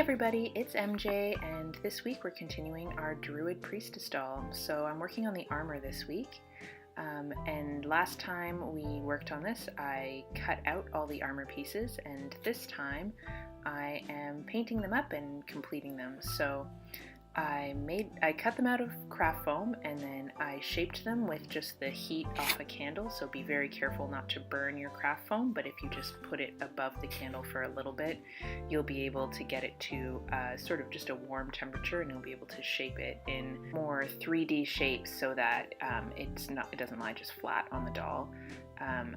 everybody, it's MJ, and this week we're continuing our Druid Priestess doll. So I'm working on the armor this week, and last time we worked on this I cut out all the armor pieces, and this time I am painting them up and completing them. So I cut them out of craft foam, and then I shaped them with just the heat off a candle, so be very careful not to burn your craft foam, but if you just put it above the candle for a little bit, you'll be able to get it to sort of just a warm temperature, and you'll be able to shape it in more 3D shapes so that it doesn't lie just flat on the doll.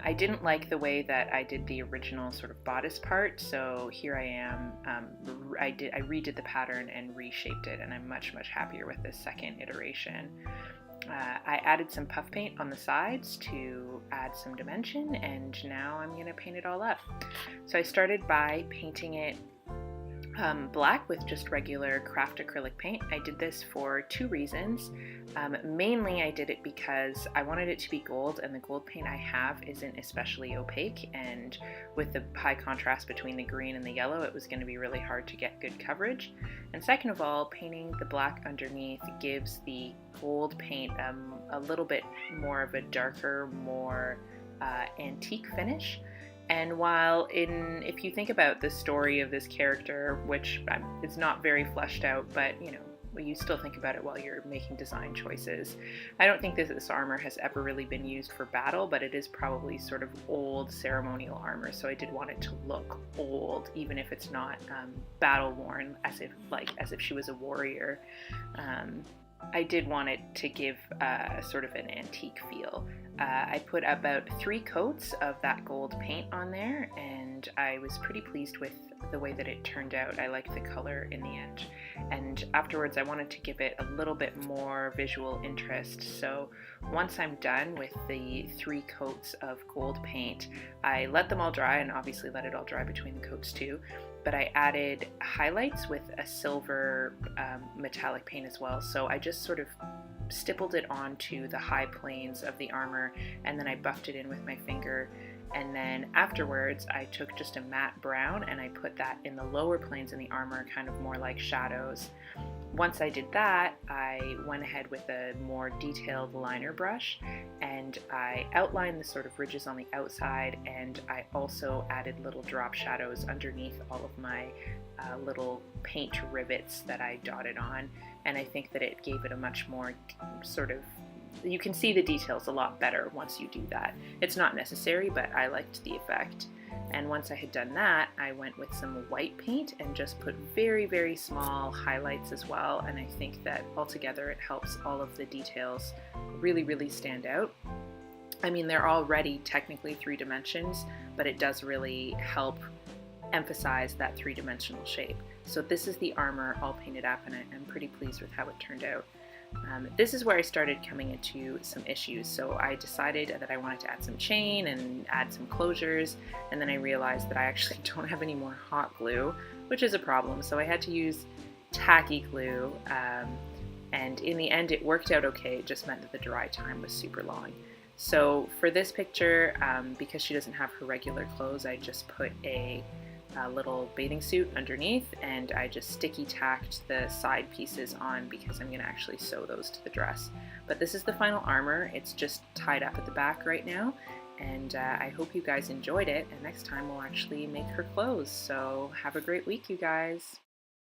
I didn't like the way that I did the original sort of bodice part, so here I am. I redid the pattern and reshaped it, and I'm much happier with this second iteration. I added some puff paint on the sides to add some dimension, and now I'm going to paint it all up. So I started by painting it black with just regular craft acrylic paint. I did this for two reasons. Mainly I did it because I wanted it to be gold, and the gold paint I have isn't especially opaque, and with the high contrast between the green and the yellow, it was going to be really hard to get good coverage. And second of all, painting the black underneath gives the gold paint a little bit more of a darker, more antique finish. And while if you think about the story of this character, which is not very fleshed out, but you still think about it while you're making design choices. I don't think this armor has ever really been used for battle, but it is probably sort of old ceremonial armor, so I did want it to look old, even if it's not battle worn, as if she was a warrior. I did want it to give sort of an antique feel. I put about 3 coats of that gold paint on there, and I was pretty pleased with the way that it turned out. I liked the color in the end. And afterwards I wanted to give it a little bit more visual interest, so once I'm done with the 3 coats of gold paint, I let them all dry, and obviously let it all dry between the coats too, but I added highlights with a silver metallic paint as well. So I just sort of stippled it onto the high planes of the armor, and then I buffed it in with my finger. And then afterwards I took just a matte brown and I put that in the lower planes in the armor, kind of more like shadows. Once I did that, I went ahead with a more detailed liner brush, and I outlined the sort of ridges on the outside, and I also added little drop shadows underneath all of my little paint rivets that I dotted on, and I think that it gave it a much more sort of, you can see the details a lot better once you do that. It's not necessary, but I liked the effect. And once I had done that, I went with some white paint and just put very small highlights as well, and I think that altogether it helps all of the details really stand out. I mean, they're already technically 3 dimensions, but it does really help emphasize that 3-dimensional shape. So this is the armor all painted up, and I'm pretty pleased with how it turned out. This is where I started coming into some issues. So I decided that I wanted to add some chain and add some closures, and then I realized that I actually don't have any more hot glue, which is a problem. So I had to use tacky glue, and in the end it worked out okay. It just meant that the dry time was super long. So for this picture, because she doesn't have her regular clothes, I just put a little bathing suit underneath, and I just sticky tacked the side pieces on because I'm going to actually sew those to the dress. But this is the final armor. It's just tied up at the back right now, and I hope you guys enjoyed it, and next time we'll actually make her clothes. So have a great week, you guys.